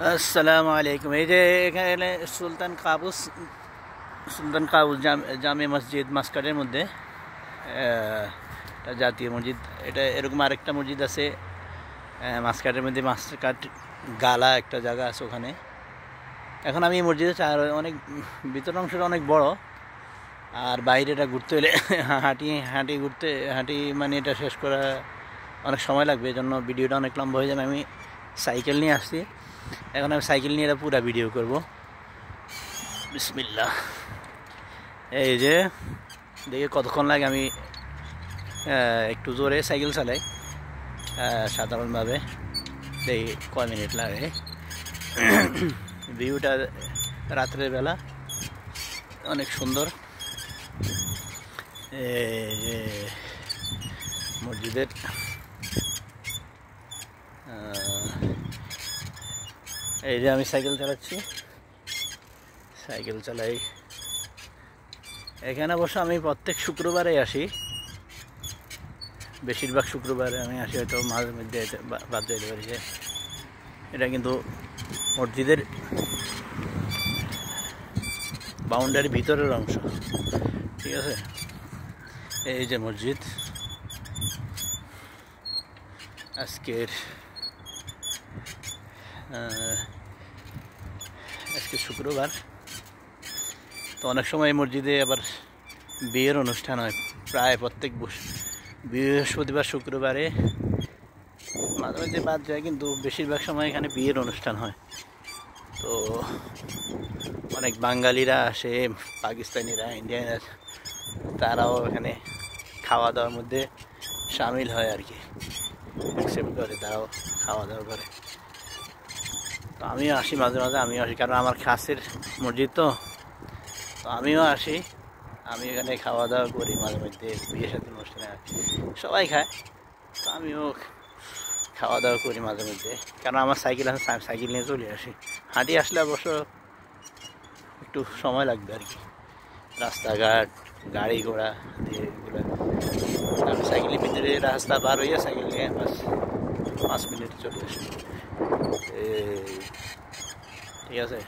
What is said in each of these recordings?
আসসালামু আলাইকুম। এই যে এখানে সুলতান কাবুস জামে মসজিদ মাসকাটের মধ্যে এটা জাতীয় মসজিদ। এটা এরকম আরেকটা মসজিদ আছে মাসকাটের মধ্যে, মাসকাট গালা একটা জায়গা আছে ওখানে। এখন আমি এই মসজিদে অনেক ভিতর অংশটা অনেক বড়, আর বাইরেটা ঘুরতে হলে হাঁটি মানে এটা শেষ করা অনেক সময় লাগবে, এই জন্য ভিডিওটা অনেক লম্বা হয়ে যাবে। আমি সাইকেল নিয়ে আসছি, এখন আমি সাইকেল নিয়ে এটা পুরো ভিডিও করব। বিসমিল্লাহ। এই যে দেখে কতক্ষণ লাগে, আমি একটু জোরে সাইকেল চালাই সাধারণভাবে, দেখি কয় মিনিট লাগে। ভিউটা রাত্রের বেলা অনেক সুন্দর। মসজিদের এই যে আমি সাইকেল চালাই এখানে। অবশ্য আমি প্রত্যেক শুক্রবারে আসি, বেশিরভাগ শুক্রবারে আমি আসি, হয়তো মাঝে মধ্যে বাদ যাইতে পারি। যে এটা কিন্তু মসজিদের বাউন্ডারির ভিতরের অংশ, ঠিক আছে। এই যে মসজিদ, আজকে শুক্রবার, তো অনেক সময় এই মসজিদে আবার বিয়ের অনুষ্ঠান হয়। প্রায় প্রত্যেক বৃহস্পতিবার শুক্রবারে মাঝে মাঝে বাদ যায়, কিন্তু বেশিরভাগ সময় এখানে বিয়ের অনুষ্ঠান হয়। তো অনেক বাঙালিরা আসে, পাকিস্তানিরা, ইন্ডিয়ানরা, তারাও এখানে খাওয়া দাওয়ার মধ্যে সামিল হয় আর কি, অ্যাকসেপ্ট করে, তারাও খাওয়া দাওয়া করে। তো আমিও আসি মাঝে মাঝে, কারণ আমার কাছের মসজিদ, তো আমিও আসি। আমি এখানে খাওয়া দাওয়া করি মাঝে মধ্যে, বিয়ে সাথে অনুষ্ঠানে সবাই খায়, তো আমিও খাওয়া দাওয়া করি মাঝে মধ্যে। কারণ আমার সাইকেল আছে, সাইকেল নিয়ে চলে আসি। হাঁটি আসলে অবশ্য একটু সময় লাগবে আর কি, রাস্তাঘাট গাড়ি ঘোড়া দিয়ে এগুলো। আমি সাইকেলের ভিতরে রাস্তা পার হইয়া সাইকেল নিয়ে 5 মিনিট চলে আসি। ঠিক আছে,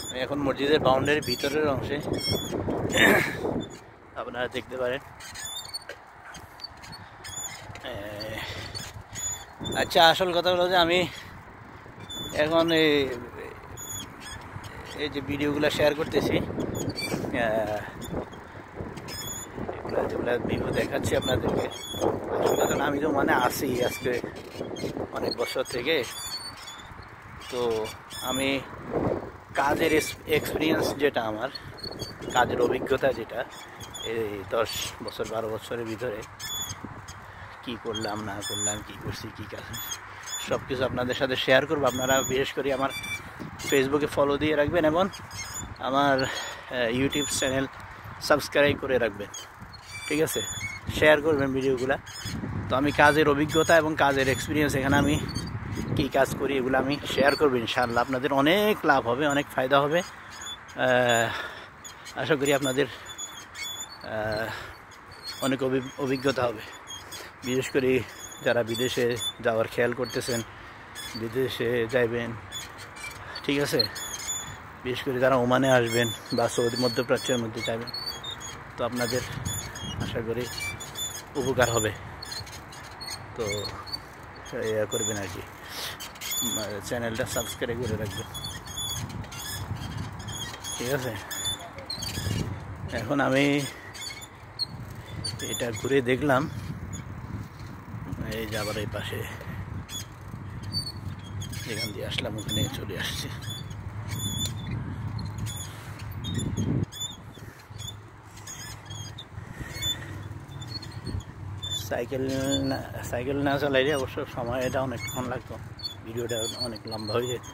আমি এখন মসজিদের বাউন্ডারির ভিতরের অংশে, আপনারা দেখতে পারেন। আচ্ছা, আসল কথা হলো যে আমি এখন এই যে ভিডিওগুলো শেয়ার করতেছি, যেগুলো ভিউ দেখাচ্ছি আপনাদেরকে, কারণ আমি তো আসি আজকে অনেক বছর থেকে। তো আমি কাজের এক্সপিরিয়েন্স যেটা, আমার কাজের অভিজ্ঞতা যেটা, এই 10 বছর 12 বছরের ভিতরে কি করলাম না করলাম, কি করছি, কি কাজ, সব কিছু আপনাদের সাথে শেয়ার করবো। আপনারা বিশেষ করে আমার ফেসবুকে ফলো দিয়ে রাখবেন এবং আমার ইউটিউব চ্যানেল সাবস্ক্রাইব করে রাখবেন, ঠিক আছে। শেয়ার করবেন ভিডিওগুলো। তো আমি কাজের অভিজ্ঞতা এবং কাজের এক্সপিরিয়েন্স, এখানে আমি কী কাজ করি এগুলো আমি শেয়ার করবো। ইনশাআল্লাহ আপনাদের অনেক লাভ হবে, অনেক ফায়দা হবে। আশা করি আপনাদের অনেক অভিজ্ঞতা হবে। বিশেষ করে যারা বিদেশে যাওয়ার খেয়াল করতেছেন, বিদেশে যাইবেন, ঠিক আছে, বিশেষ করে যারা ওমানে আসবেন বা সৌদি মধ্যপ্রাচ্যের মধ্যে যাবেন, তো আপনাদের আশা করি উপকার হবে। তো ইয়া করবেন আর কি, চ্যানেলটা সাবস্ক্রাইব করে রাখবেন, ঠিক আছে। এখন আমি এটা ঘুরে দেখলাম, এই যে আবার এই পাশে যেখান দিয়ে আসলাম ওখানে চলে আসছি। সাইকেল না চালাইলে অবশ্য সময়টা অনেকক্ষণ লাগতো, ভিডিওটা অনেক লম্বা হয়ে যেত।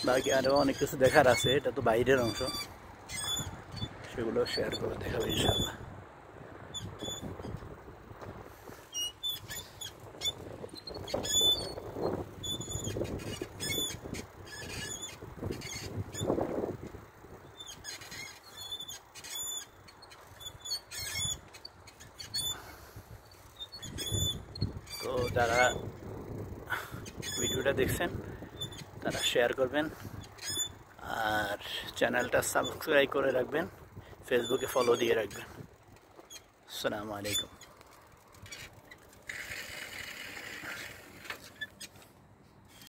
বাকি আরও অনেক কিছু দেখার আছে, এটা তো বাইরের অংশ, সেগুলো শেয়ার করে দেখাবো ইনশাআল্লাহ। যারা ভিডিওটা দেখছেন তারা শেয়ার করবেন আর চ্যানেলটা সাবস্ক্রাইব করে রাখবেন, ফেসবুকে ফলো দিয়ে রাখবেন। আসসালামু আলাইকুম।